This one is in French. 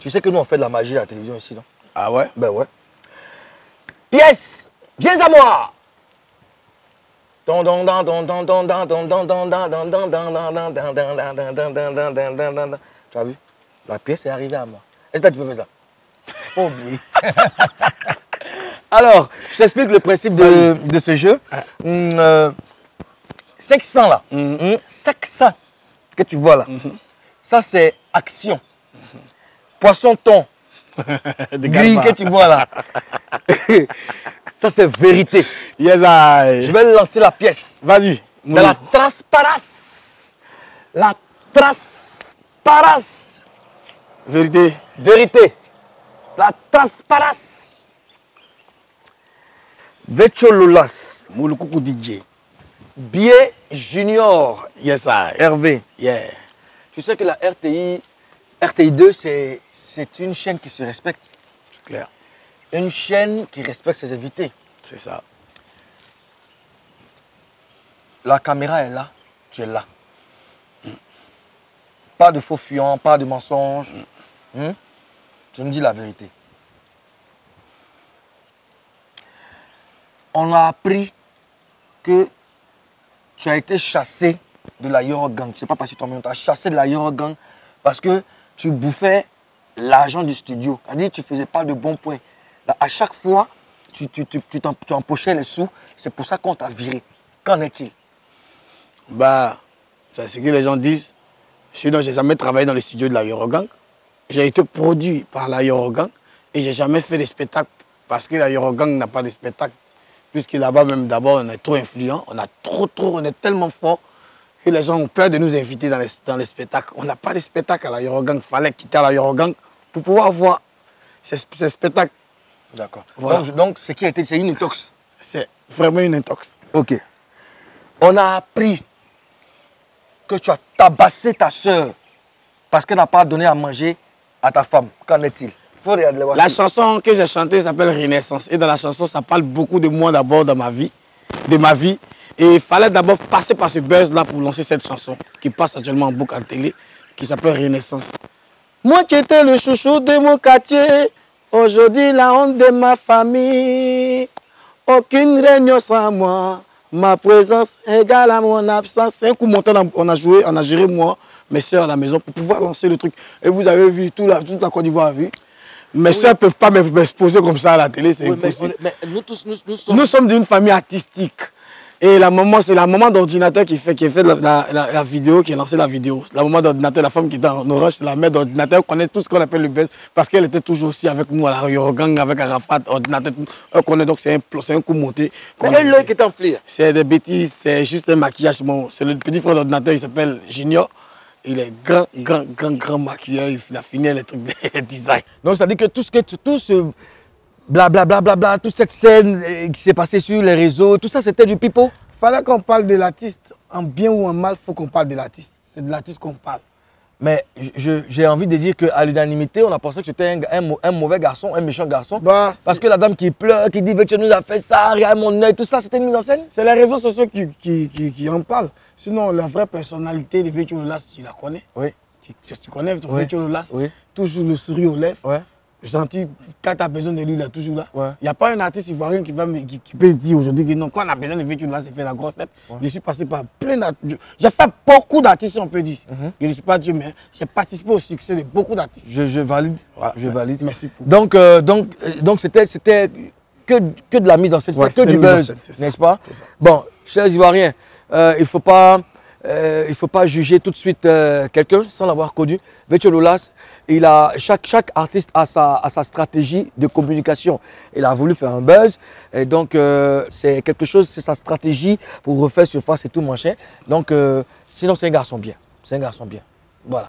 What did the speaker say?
Tu sais que nous, on fait de la magie à la télévision ici, non? Ah ouais? Ben ouais. Pièce, viens à moi. Tu as vu? La pièce est arrivée à moi. Est-ce que tu peux faire ça? Faut oublier. Alors, je t'explique le principe de ce jeu. 500 là. 500 que tu vois là. Ça, c'est action. Poisson-thon. Grille que tu vois là. Ça, c'est vérité. Yes, I. Je vais lancer la pièce. Vas-y. Dans la transparence. La transparence. Vérité. Vérité. La transparence. Vechololas. Moulukoukou DJ. Biais Junior. Yes, I. Hervé. Yeah. Tu sais que la RTI 2, c'est une chaîne qui se respecte. C'est clair. Une chaîne qui respecte ses invités. C'est ça. La caméra est là, tu es là. Pas de faux fuyants, pas de mensonges. Je me dis la vérité. On a appris que tu as été chassé de la Eurogang. Je ne sais pas parce que toi-même, tu as chassé de la Eurogang parce que tu bouffais l'argent du studio. C'est-à-dire que tu ne faisais pas de bons points. Là, à chaque fois, tu empochais les sous. C'est pour ça qu'on t'a viré. Qu'en est-il? Bah, c'est ce que les gens disent. Sinon, j'ai jamais travaillé dans les studios de la Eurogang. J'ai été produit par la Eurogang et j'ai jamais fait de spectacle parce que la Eurogang n'a pas de spectacle. Puisque là-bas, même d'abord, on est trop influent, on est tellement fort que les gens ont peur de nous inviter dans les spectacles. On n'a pas de spectacle à la Eurogang. Il fallait quitter à la Eurogang pour pouvoir voir ces spectacles. D'accord. Voilà. Donc, ce qui a été, c'est une intox. C'est vraiment une intox. Ok. On a appris que tu as tabassé ta soeur parce qu'elle n'a pas donné à manger à ta femme. Qu'en est-il? Faut regarder les La chanson que j'ai chantée s'appelle Renaissance. Et dans la chanson, ça parle beaucoup de moi d'abord dans ma vie, de ma vie. Et il fallait d'abord passer par ce buzz-là pour lancer cette chanson qui passe actuellement en boucle en télé, qui s'appelle Renaissance. Moi qui étais le chouchou de mon quartier, aujourd'hui la honte de ma famille. Aucune réunion sans moi, ma présence égale à mon absence. C'est un coup monté, on a géré moi, mes soeurs à la maison pour pouvoir lancer le truc. Et vous avez vu, toute la Côte d'Ivoire a vu. Mes soeurs ne peuvent pas m'exposer comme ça à la télé, c'est impossible. Mais nous sommes d'une famille artistique. Et la maman, c'est la maman d'ordinateur qui fait la vidéo, qui a lancé la vidéo. La maman d'ordinateur, la femme qui était en orange, la mère d'ordinateur, connaît tout ce qu'on appelle le buzz parce qu'elle était toujours aussi avec nous à la Eurogang, avec Arafat, ordinateur. Elle connaît donc c'est un coup monté. Mais elle, l'œil qui est enflé. C'est des bêtises, c'est juste un maquillage. C'est le petit frère d'ordinateur, il s'appelle Junior. Il est grand maquilleur, il a fini les trucs de design. Donc ça dit que tout ce blablabla, toute cette scène qui s'est passée sur les réseaux, tout ça c'était du pipeau? Fallait qu'on parle de l'artiste, en bien ou en mal, il faut qu'on parle de l'artiste. C'est de l'artiste qu'on parle. Mais j'ai envie de dire qu'à l'unanimité, on a pensé que c'était un mauvais garçon, un méchant garçon. Bah, parce que la dame qui pleure, qui dit « tu nous as fait ça, regarde mon œil », tout ça, c'était une mise en scène? C'est les réseaux sociaux qui en parlent. Sinon, la vraie personnalité de Vétio Lolas, tu la connais? Oui. Tu connais ton Oui. Vétio Lolas? Oui. Toujours le sourire aux lèvres. Ouais. Gentil, quand tu as besoin de lui, il est toujours là. Ouais. Il n'y a pas un artiste ivoirien qui peut dire aujourd'hui que non, quand on a besoin de Vétio Lolas, il fait la grosse tête. Ouais. Je suis passé par plein d'artistes. J'ai fait beaucoup d'artistes, on peut dire. Je ne suis pas Dieu, mais j'ai participé au succès de beaucoup d'artistes. Je valide. Voilà. Je valide. Merci pour. Donc c'était que de la mise en scène, c'était que du buzz, n'est-ce pas? Bon, chers Ivoiriens, il ne faut pas juger tout de suite quelqu'un sans l'avoir connu. Vétio Lolas, chaque artiste a sa stratégie de communication. Il a voulu faire un buzz et donc c'est quelque chose, c'est sa stratégie pour refaire surface et tout machin. Donc sinon c'est un garçon bien. C'est un garçon bien.